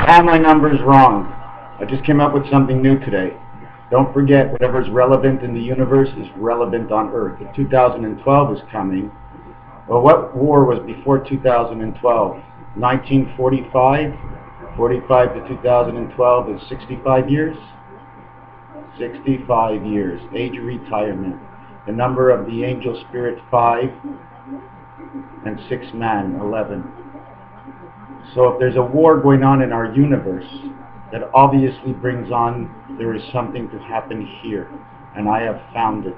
My number's wrong. I just came up with something new today. Don't forget, whatever's relevant in the universe is relevant on Earth. If 2012 is coming, well, what war was before 2012? 1945? 45 to 2012 is 65 years? 65 years. Age of retirement. The number of the angel spirit, 5, and 6 man, 11. So if there's a war going on in our universe, that obviously brings on, there is something to happen here. And I have found it.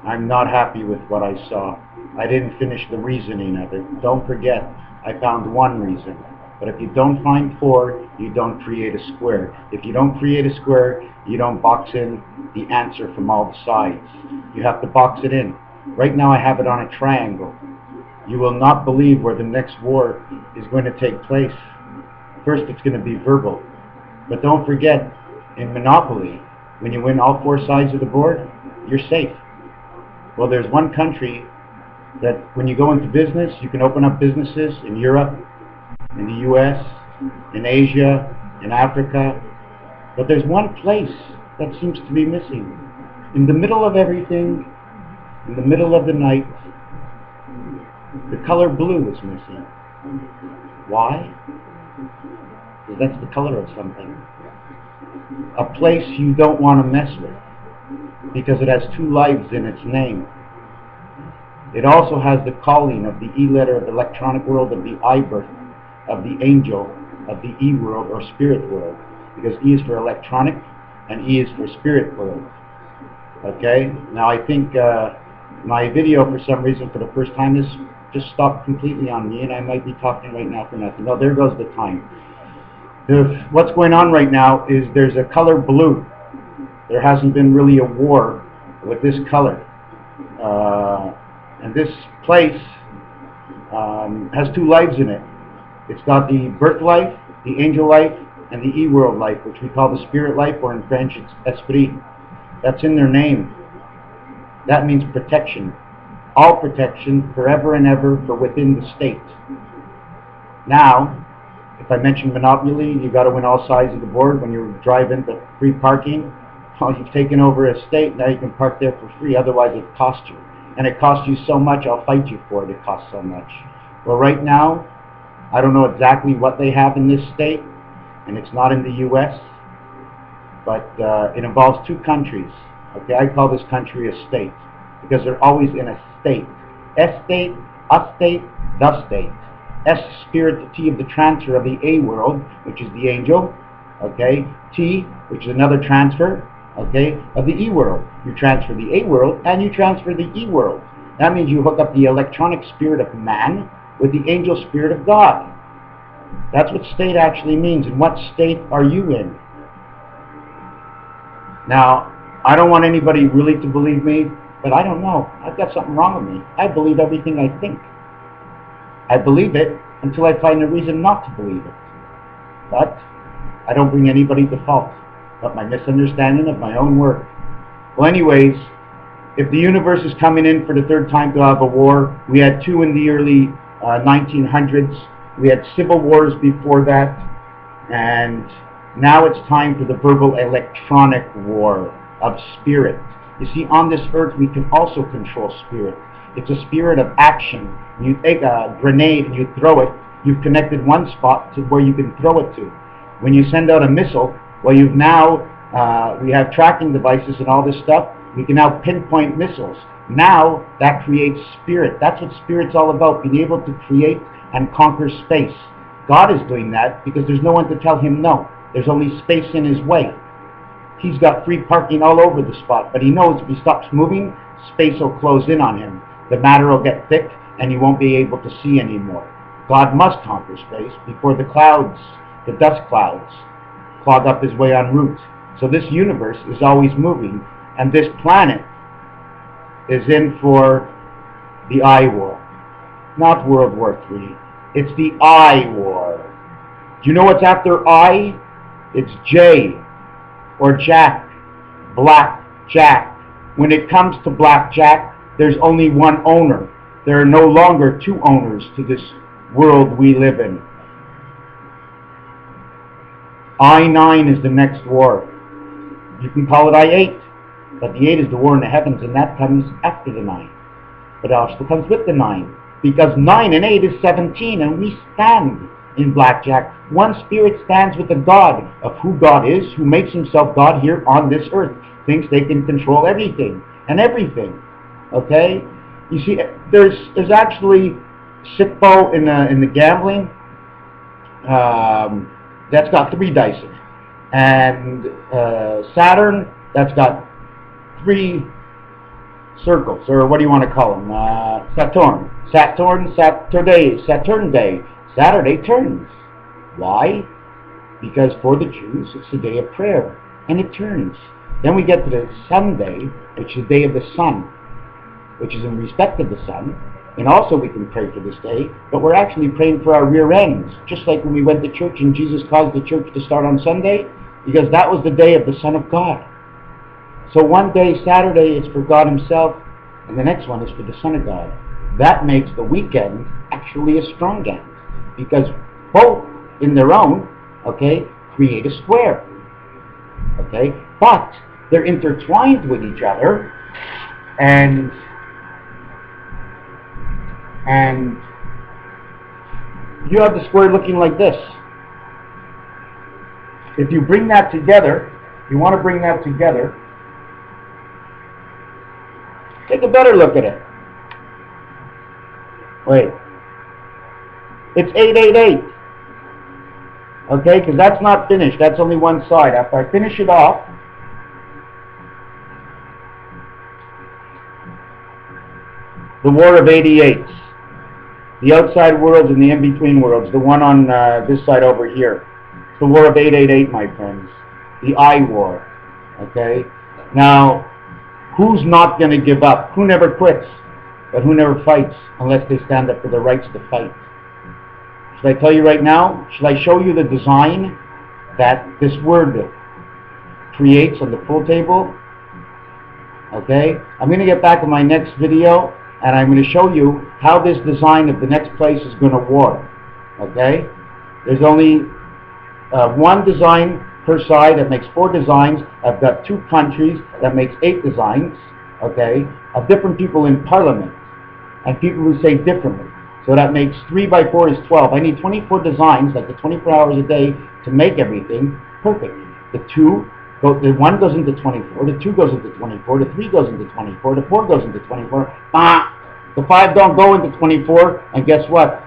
I'm not happy with what I saw. I didn't finish the reasoning of it. Don't forget, I found one reason. But if you don't find 4, you don't create a square. If you don't create a square, you don't box in the answer from all the sides. You have to box it in. Right now I have it on a triangle. You will not believe where the next war is going to take place. First, it's going to be verbal. But don't forget, in Monopoly, when you win all 4 sides of the board, you're safe. Well, there's one country that when you go into business, you can open up businesses in Europe, in the US, in Asia, in Africa. But there's one place that seems to be missing. In the middle of everything, in the middle of the night, the color blue is missing. Why? Because that's the color of something. A place you don't want to mess with, because it has 2 lives in its name. It also has the calling of the E letter of the electronic world, of the I birth, of the angel, of the E world or spirit world, because E is for electronic and E is for spirit world. Okay? Now I think my video for some reason for the first time is just stopped completely on me, and I might be talking right now for nothing. Oh, there goes the time. What's going on right now is there's a color blue. There hasn't been really a war with this color. And this place has 2 lives in it. It's got the birth life, the angel life, and the E-world life, which we call the spirit life, or in French it's esprit. That's in their name. That means protection. All protection, forever and ever, for within the state. Now, if I mention Monopoly, you got to win all sides of the board. When you drive into free parking, well, you've taken over a state, now you can park there for free, otherwise it costs you. And it costs you so much, I'll fight you for it, it costs so much. Well, right now, I don't know exactly what they have in this state, and it's not in the US, but it involves 2 countries. Okay, I call this country a state, because they're always in a state. S-state, us-state, the state. S, spirit, the T of the transfer of the A world, which is the angel. Okay, T, which is another transfer, okay, of the E world. You transfer the A world and you transfer the E world. That means you hook up the electronic spirit of man with the angel spirit of God. That's what state actually means. And what state are you in? Now, I don't want anybody really to believe me, but I don't know. I've got something wrong with me. I believe everything I think. I believe it until I find a reason not to believe it. But I don't bring anybody to fault, but my misunderstanding of my own work. Well, anyways, if the universe is coming in for the 3rd time to have a war, we had 2 in the early 1900s. We had civil wars before that, and now it's time for the verbal electronic war of spirit. You see, on this earth we can also control spirit. It's a spirit of action. You take a grenade and you throw it, you've connected one spot to where you can throw it to. When you send out a missile, well, you've now, we have tracking devices and all this stuff, we can now pinpoint missiles. Now, that creates spirit. That's what spirit's all about, being able to create and conquer space. God is doing that because there's no one to tell him no. There's only space in his way. He's got free parking all over the spot, but he knows if he stops moving, space will close in on him. The matter will get thick, and he won't be able to see anymore. God must conquer space before the clouds, the dust clouds, clog up his way en route. So this universe is always moving, and this planet is in for the I War. Not World War III. It's the I War. Do you know what's after I? It's J, or Jack, Black Jack. When it comes to Black Jack, there's only one owner. There are no longer 2 owners to this world we live in. I-9 is the next war. You can call it I-8, but the 8 is the war in the heavens, and that comes after the 9. But it also comes with the 9, because 9 and 8 is 17, and we stand in blackjack. One spirit stands with the God of who God is, who makes himself God here on this earth, thinks they can control everything and everything. Okay? You see, there's actually SIPO in the gambling. That's got 3 dice in it. And Saturn, that's got 3 circles, or what do you want to call them? Saturn Day. Saturday turns. Why? Because for the Jews, it's the day of prayer, and it turns. Then we get to the Sunday, which is the day of the sun, which is in respect of the sun. And also we can pray for this day, but we're actually praying for our rear ends, just like when we went to church and Jesus caused the church to start on Sunday, because that was the day of the Son of God. So one day, Saturday, is for God himself, and the next one is for the Son of God. That makes the weekend actually a strong end, because both in their own, okay, create a square. Okay, but they're intertwined with each other, and you have the square looking like this. If you bring that together, you want to bring that together, take a better look at it. Wait. It's 888. Okay, because that's not finished. That's only one side. After I finish it off, the War of 88. The outside worlds and the in-between worlds. The one on this side over here. It's the War of 888, my friends. The I War. Okay? Now, who's not going to give up? Who never quits? But who never fights unless they stand up for their rights to fight? Should I tell you right now? Should I show you the design that this word creates on the pool table? Okay? I'm going to get back in my next video, and I'm going to show you how this design of the next place is going to work. Okay? There's only one design per side. That makes 4 designs. I've got 2 countries. That makes 8 designs. Okay? Of different people in Parliament. And people who say differently. So that makes 3 by 4 is 12. I need 24 designs, like the 24 hours a day, to make everything perfect. The 1 goes into 24, the 2 goes into 24, the 3 goes into 24, the 4 goes into 24. The 5 don't go into 24, and guess what?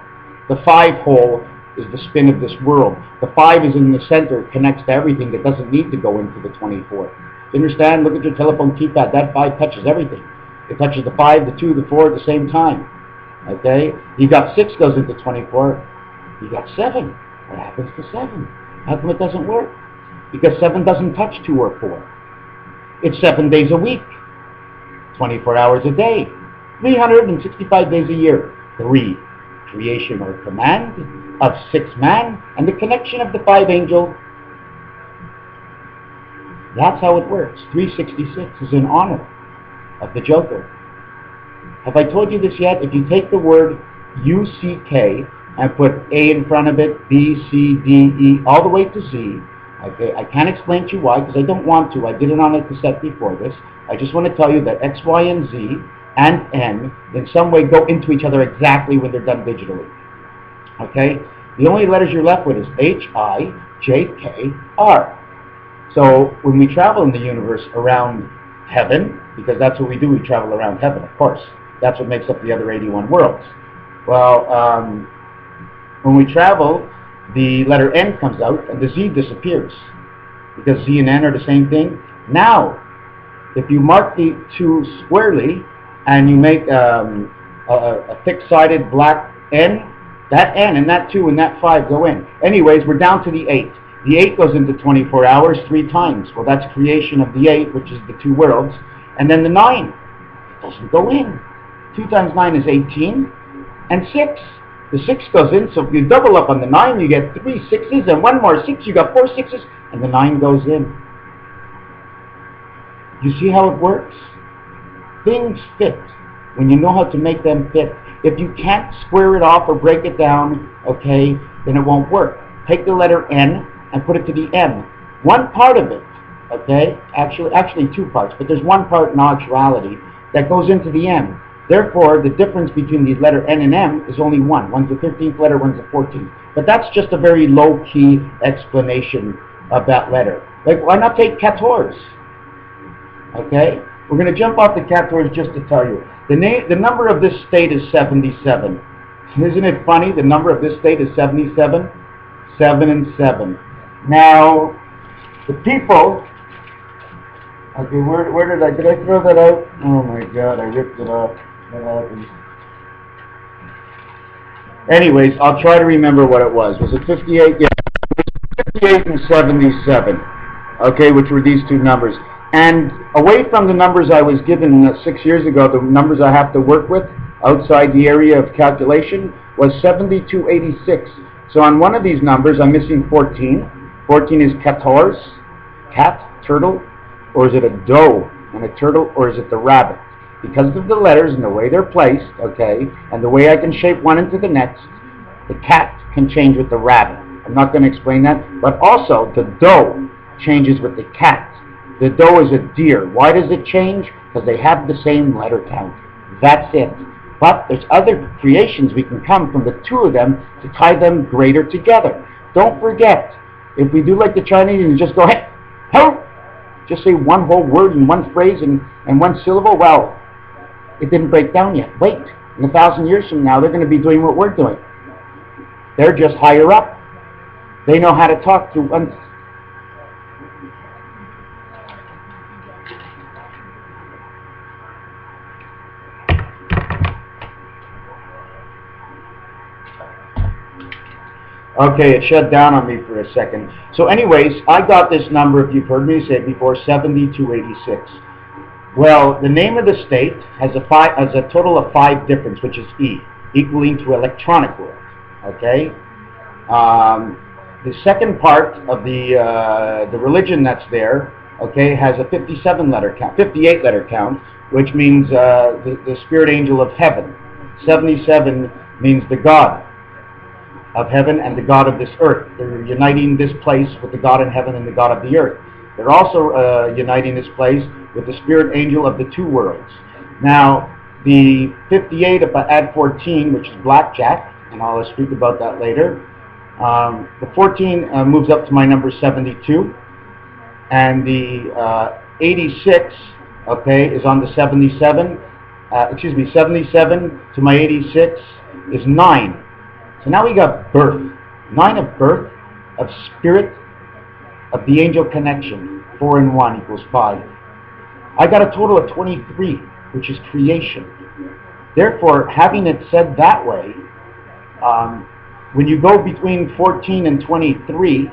The 5 hole is the spin of this world. The 5 is in the center, connects to everything that doesn't need to go into the 24. You understand? Look at your telephone keypad. That 5 touches everything. It touches the 5, the 2, the 4 at the same time. Okay? You got 6 goes into 24. You got 7. What happens to 7? How come it doesn't work? Because 7 doesn't touch 2 or 4. It's 7 days a week. 24 hours a day. 365 days a year. 3. Creation or command of 6 man and the connection of the 5 angel. That's how it works. 366 is in honor of the Joker. Have I told you this yet? If you take the word U-C-K and put A in front of it, B, C, D, E, all the way to Z, okay, I can't explain to you why, because I don't want to. I did it on a cassette before this. I just want to tell you that X, Y, and Z and N in some way go into each other exactly when they're done digitally. Okay? The only letters you're left with is H, I, J, K, R. So when we travel in the universe around heaven, because that's what we do, we travel around heaven, of course. That's what makes up the other 81 worlds. Well, when we travel, the letter N comes out and the Z disappears, because Z and N are the same thing. Now, if you mark the 2 squarely and you make a thick-sided black N, that N and that 2 and that 5 go in. Anyways, we're down to the 8. The 8 goes into 24 hours 3 times. Well, that's creation of the 8, which is the 2 worlds. And then the 9 doesn't go in. 2 times 9 is 18. And 6. The 6 goes in, so if you double up on the 9, you get 3 6s, and 1 more 6, you got 4 6s, and the 9 goes in. You see how it works? Things fit when you know how to make them fit. If you can't square it off or break it down, okay, then it won't work. Take the letter N and put it to the M. One part of it, okay, actually two parts, but there's one part in actuality that goes into the M. Therefore, the difference between the letter N and M is only one. One's the 13th letter, one's the 14th. But that's just a very low-key explanation of that letter. Like, why not take 14? Okay? We're going to jump off the 14 just to tell you. The number of this state is 77. Isn't it funny? The number of this state is 77. 7 and 7. Now, the people... Okay, where did I throw that out? Oh my God, I ripped it off. What happened? Anyways, I'll try to remember what it was. Was it 58? Yeah, 58 and 77. Okay, which were these two numbers. And away from the numbers I was given 6 years ago, the numbers I have to work with outside the area of calculation was 7286. So on one of these numbers, I'm missing 14. 14 is 14, cat, turtle, or is it a doe and a turtle, or is it the rabbit? Because of the letters and the way they're placed, okay, and the way I can shape one into the next, the cat can change with the rabbit. I'm not going to explain that, but also the doe changes with the cat. The doe is a deer. Why does it change? Because they have the same letter count. That's it. But there's other creations we can come from the two of them to tie them greater together. Don't forget, if we do like the Chinese and just go, hey, help, just say one whole word in one phrase and one syllable, well, it didn't break down yet. Wait, in 1,000 years from now, they're going to be doing what we're doing. They're just higher up. They know how to talk to one. Okay, it shut down on me for a second. So anyways, I got this number, if you've heard me say it before, 7286. Well, the name of the state has a total of 5 difference, which is E, equaling to electronic world. Okay? The second part of the religion that's there, okay, has a 57 letter count, 58 letter count, which means the spirit angel of heaven. 77 means the God of heaven and the God of this earth. They're uniting this place with the God in heaven and the God of the earth. They're also uniting this place with the spirit angel of the two worlds. Now, the 58, if I add 14, which is blackjack, and I'll speak about that later, the 14 moves up to my number 72, and the 86, okay, is on the 77. 77 to my 86 is 9. So now we got birth. 9 of birth, of spirit, of the angel connection. 4 and 1 equals 5. I got a total of 23, which is creation. Therefore, having it said that way, when you go between 14 and 23,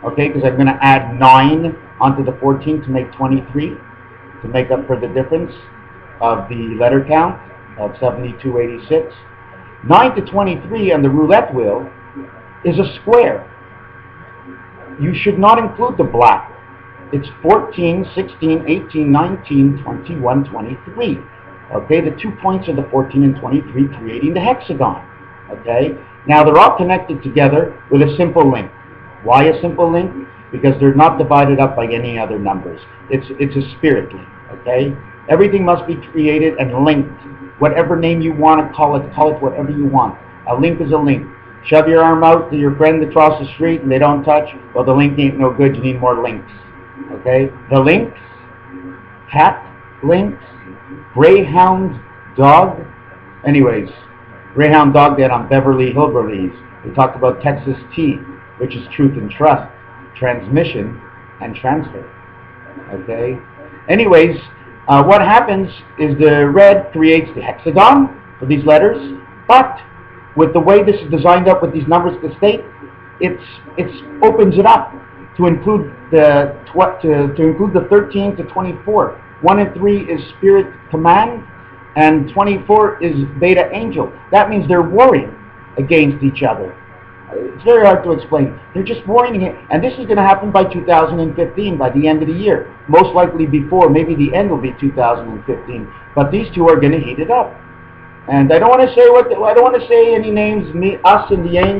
okay, because I'm going to add 9 onto the 14 to make 23, to make up for the difference of the letter count of 7286. 9 to 23 on the roulette wheel is a square. You should not include the black. It's 14, 16, 18, 19, 21, 23. Okay, the 2 points are the 14 and 23, creating the hexagon. Okay, now they're all connected together with a simple link. Why a simple link? Because they're not divided up by any other numbers. It's a spirit link. Okay, everything must be created and linked. Whatever name you want to call it whatever you want. A link is a link. Shove your arm out to your friend across the street and they don't touch, well, the link ain't no good, you need more links. Okay? The links, cat, links, greyhound, dog. Anyways, greyhound dog that on Beverly Hillbillies. We talked about Texas T, which is truth and trust, transmission and transfer. Okay? Anyways, what happens is the red creates the hexagon for these letters, but with the way this is designed up with these numbers to state, it opens it up to include the 13 to 24. 1 and 3 is spirit command, and 24 is beta angel. That means they're warring against each other. It's very hard to explain. They're just warring it, and this is going to happen by 2015, by the end of the year. Most likely before, maybe the end will be 2015. But these two are going to heat it up. And I don't want to say I don't want to say any names, us and the angels.